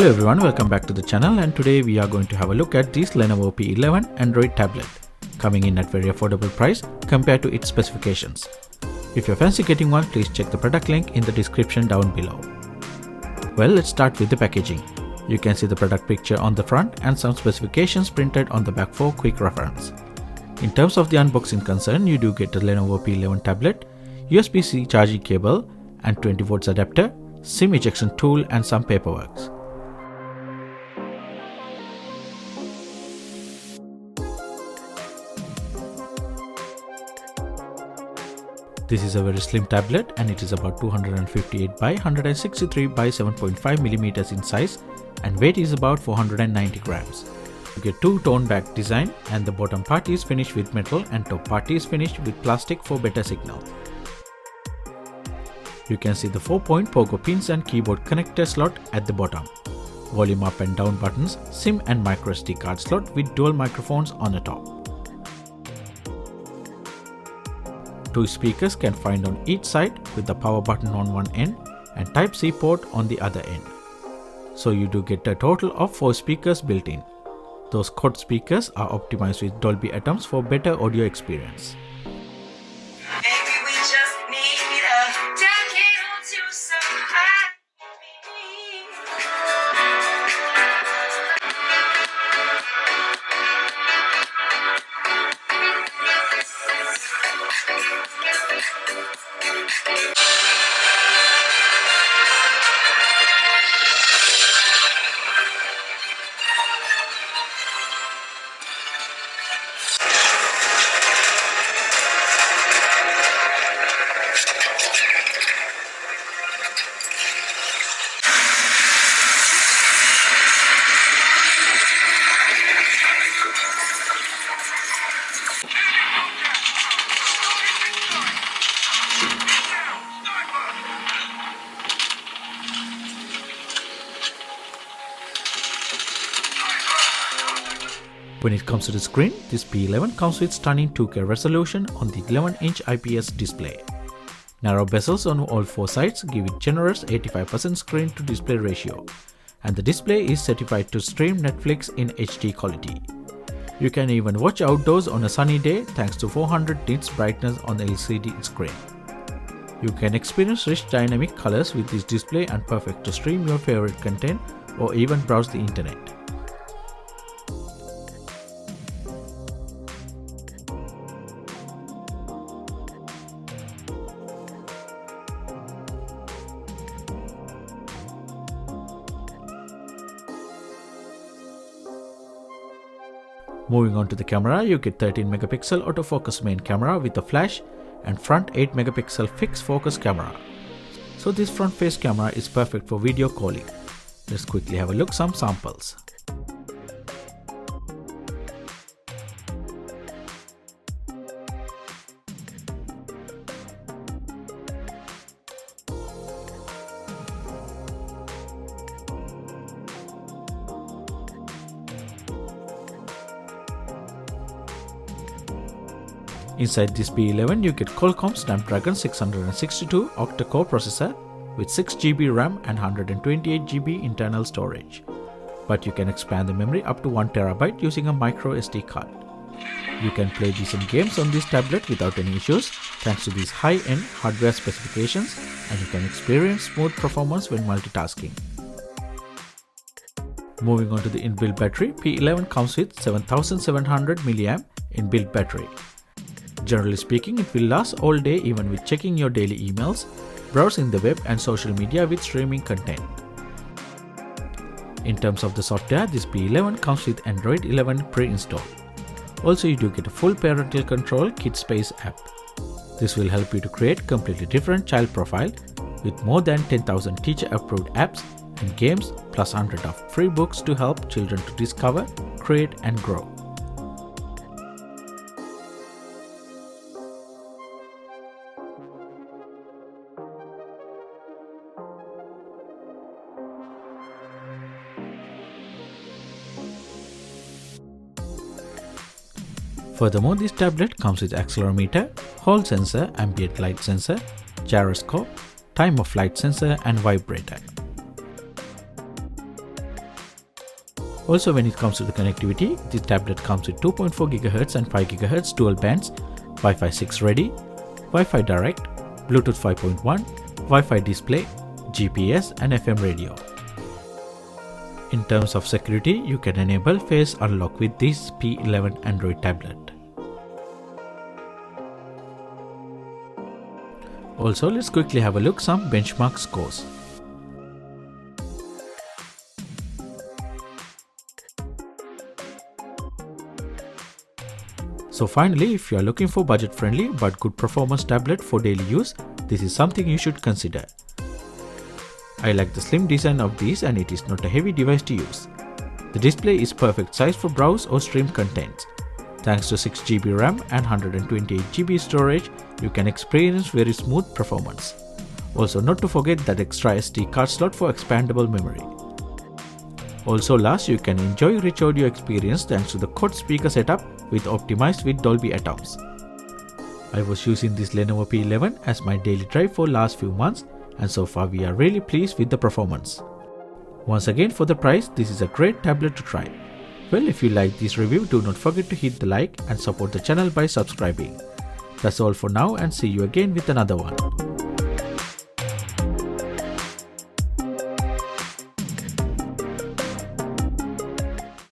Hello everyone, welcome back to the channel, and today we are going to have a look at this Lenovo P11 Android tablet, coming in at very affordable price compared to its specifications. If you're fancy getting one, please check the product link in the description down below. Well, let's start with the packaging. You can see the product picture on the front and some specifications printed on the back for quick reference. In terms of the unboxing concern, you do get the Lenovo P11 tablet, USB-C charging cable and 20 volts adapter, SIM ejection tool and some paperwork. This is a very slim tablet and it is about 258 by 163 by 7.5 mm in size and weight is about 490 grams. You get two tone back design and the bottom part is finished with metal and top part is finished with plastic for better signal. You can see the 4-point pogo pins and keyboard connector slot at the bottom. Volume up and down buttons, SIM and microSD card slot with dual microphones on the top. Two speakers can find on each side with the power button on one end and Type-C port on the other end. So you do get a total of 4 speakers built in. Those quad speakers are optimized with Dolby Atmos for better audio experience. When it comes to the screen, this P11 comes with stunning 2K resolution on the 11-inch IPS display. Narrow bezels on all 4 sides give it generous 85% screen to display ratio, and the display is certified to stream Netflix in HD quality. You can even watch outdoors on a sunny day thanks to 400 nits brightness on the LCD screen. You can experience rich dynamic colors with this display and perfect to stream your favorite content or even browse the internet. Moving on to the camera, you get 13 megapixel autofocus main camera with a flash and front 8 megapixel fixed focus camera. So this front face camera is perfect for video calling. Let's quickly have a look some samples. Inside this P11 you get Qualcomm Snapdragon 662 Octa core processor with 6GB RAM and 128GB internal storage. But you can expand the memory up to 1TB using a micro SD card. You can play decent games on this tablet without any issues thanks to these high-end hardware specifications, and you can experience smooth performance when multitasking. Moving on to the inbuilt battery, P11 comes with 7700 mAh inbuilt battery. Generally speaking, it will last all day even with checking your daily emails, browsing the web and social media with streaming content. In terms of the software, this P11 comes with Android 11 pre-installed. Also, you do get a full parental control KidSpace app. This will help you to create completely different child profile with more than 10,000 teacher-approved apps and games plus hundreds of free books to help children to discover, create and grow. Furthermore, this tablet comes with accelerometer, hall sensor, ambient light sensor, gyroscope, time of flight sensor and vibrator. Also, when it comes to the connectivity, this tablet comes with 2.4 GHz and 5 GHz dual bands, Wi-Fi 6 ready, Wi-Fi direct, Bluetooth 5.1, Wi-Fi display, GPS and FM radio. In terms of security, you can enable Face Unlock with this P11 Android tablet. Also, let's quickly have a look some benchmark scores. So finally, if you are looking for budget-friendly but good performance tablet for daily use, this is something you should consider. I like the slim design of this and it is not a heavy device to use. The display is perfect size for browse or stream content. Thanks to 6GB RAM and 128GB storage, you can experience very smooth performance. Also, not to forget that extra SD card slot for expandable memory. Also, last, you can enjoy rich audio experience thanks to the quad speaker setup with optimized with Dolby Atmos. I was using this Lenovo P11 as my daily drive for last few months, and so far we are really pleased with the performance. Once again, for the price, this is a great tablet to try. Well, if you like this review, do not forget to hit the like and support the channel by subscribing. That's all for now and see you again with another one.